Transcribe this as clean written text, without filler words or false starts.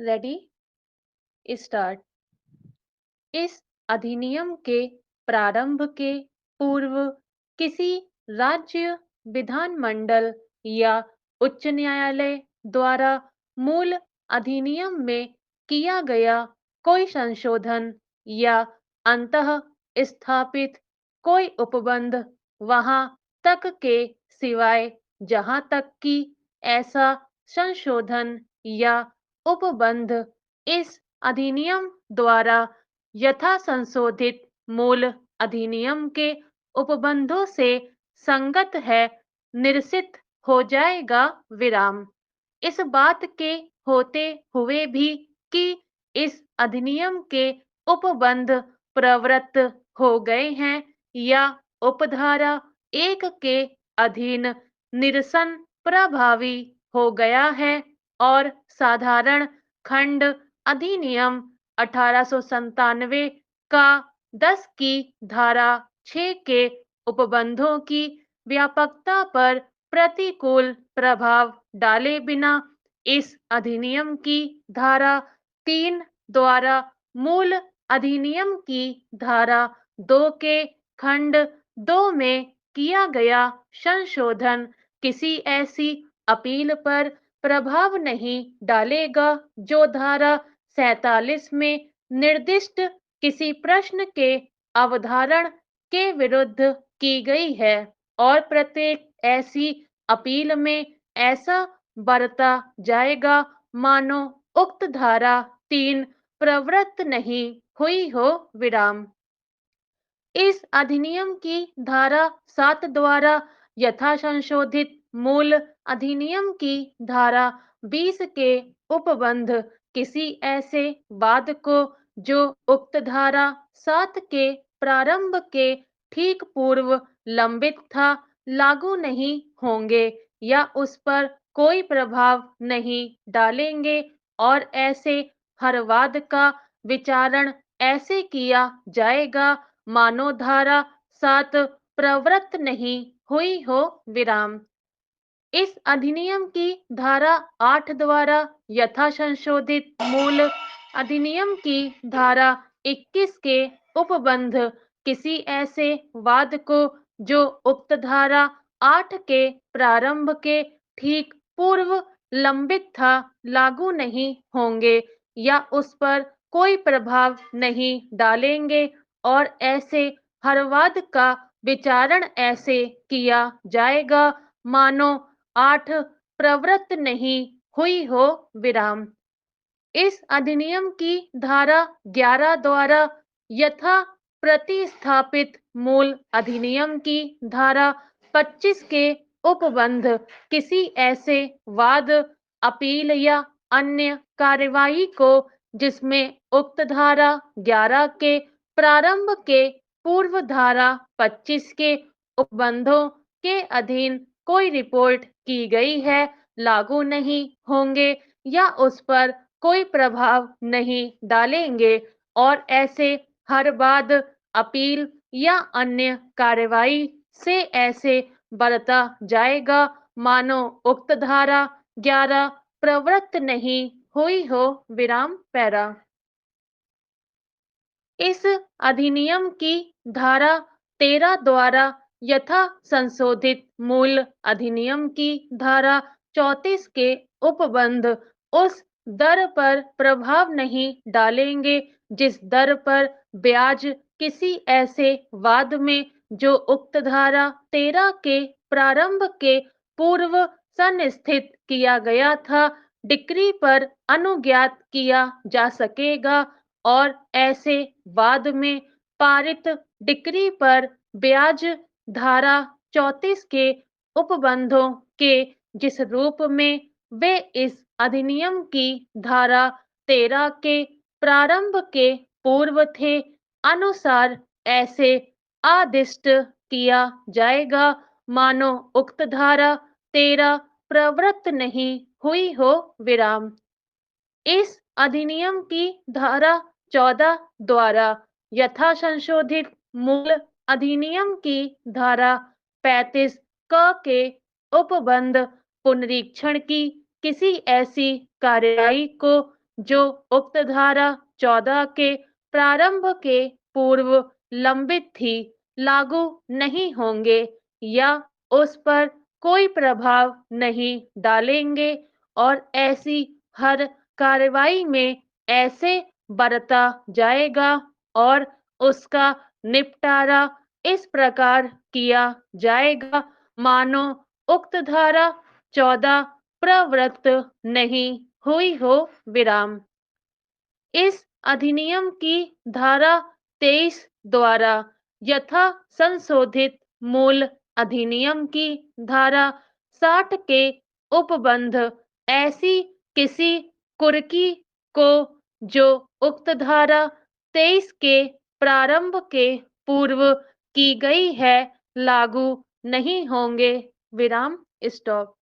Ready start. इस अधिनियम के प्रारंभ के पूर्व किसी राज्य विधानमंडल या उच्च न्यायालय द्वारा मूल अधिनियम में किया गया कोई संशोधन या अंतः स्थापित कोई उपबंध वहां तक के सिवाय जहां तक कि ऐसा संशोधन या उपबंध इस अधिनियम द्वारा यथा संशोधित मूल अधिनियम के उपबंधों से संगत है निरसित हो जाएगा विराम। इस बात के होते हुए भी कि इस अधिनियम के उपबंध प्रवृत्त हो गए हैं या उपधारा 1 के अधीन निरसन प्रभावी हो गया है और साधारण खंड अधिनियम 1897 का 10 की धारा 6 के उपबंधों की व्यापकता पर प्रतिकूल प्रभाव डाले बिना इस अधिनियम की धारा 3 द्वारा मूल अधिनियम की धारा 2 के खंड 2 में किया गया संशोधन किसी ऐसी अपील पर प्रभाव नहीं डालेगा जो धारा 47 में निर्दिष्ट किसी प्रश्न के अवधारण के विरुद्ध की गई है और प्रत्येक ऐसी अपील में ऐसा बरता जाएगा मानो उक्त धारा 3 प्रवृत्त नहीं हुई हो विराम। इस अधिनियम की धारा 7 द्वारा यथा संशोधित मूल अधिनियम की धारा 20 के उपबंध किसी ऐसे वाद को जो उक्त धारा 7 के प्रारंभ के ठीक पूर्व लंबित था लागू नहीं होंगे या उस पर कोई प्रभाव नहीं डालेंगे और ऐसे हर वाद का विचारण ऐसे किया जाएगा मानो धारा 7 प्रवृत्त नहीं हुई हो विराम। इस अधिनियम की धारा 8 द्वारा यथा संशोधित मूल अधिनियम की धारा 21 के उपबंध किसी ऐसे वाद को जो उक्त धारा 8 के प्रारंभ के ठीक पूर्व लंबित था लागू नहीं होंगे या उस पर कोई प्रभाव नहीं डालेंगे और ऐसे हर वाद का विचारण ऐसे किया जाएगा मानो 8 प्रवृत्त नहीं हुई हो विराम। इस अधिनियम की धारा 11 द्वारा यथा प्रतिस्थापित मूल अधिनियम की धारा 25 के उपबंध किसी ऐसे वाद अपील या अन्य कार्यवाही को जिसमें उक्त धारा 11 के प्रारंभ के पूर्व धारा 25 के उपबंधों के अधीन कोई रिपोर्ट की गई है लागू नहीं होंगे या उस पर कोई प्रभाव नहीं डालेंगे और ऐसे हर बाद अपील या अन्य कार्रवाई से ऐसे बरता जाएगा मानो उक्त धारा 11 प्रवृत्त नहीं हुई हो विराम पैरा। इस अधिनियम की धारा 13 द्वारा यथा संशोधित मूल अधिनियम की धारा 34 के उपबंध उस दर पर प्रभाव नहीं डालेंगे जिस दर पर ब्याज किसी ऐसे वाद में जो उक्त धारा 13 के प्रारंभ के पूर्व संस्थित किया गया था डिक्री पर अनुज्ञात किया जा सकेगा और ऐसे वाद में पारित डिक्री पर ब्याज धारा 34 के उपबंधों के जिस रूप में वे इस अधिनियम की धारा 13 के प्रारंभ के पूर्व थे अनुसार ऐसे आदिष्ट किया जाएगा मानो उक्त धारा 13 प्रवृत्त नहीं हुई हो विराम। इस अधिनियम की धारा 14 द्वारा यथा संशोधित मूल अधिनियम की धारा 35 क के उपबंध पुनरीक्षण की किसी ऐसी कार्यवाही को जो उक्त धारा 14 के प्रारंभ के पूर्व लंबित थी, लागू नहीं होंगे या उस पर कोई प्रभाव नहीं डालेंगे और ऐसी हर कार्रवाई में ऐसे बरता जाएगा और उसका निपटारा इस प्रकार किया जाएगा मानो उक्त धारा 14 प्रवृत्त नहीं हुई हो। विराम। इस अधिनियम की धारा 23 द्वारा यथा संशोधित मूल अधिनियम की धारा 60 के उपबंध ऐसी किसी कुर्की को जो उक्त धारा 23 के प्रारंभ के पूर्व की गई है लागू नहीं होंगे। विराम। स्टॉप।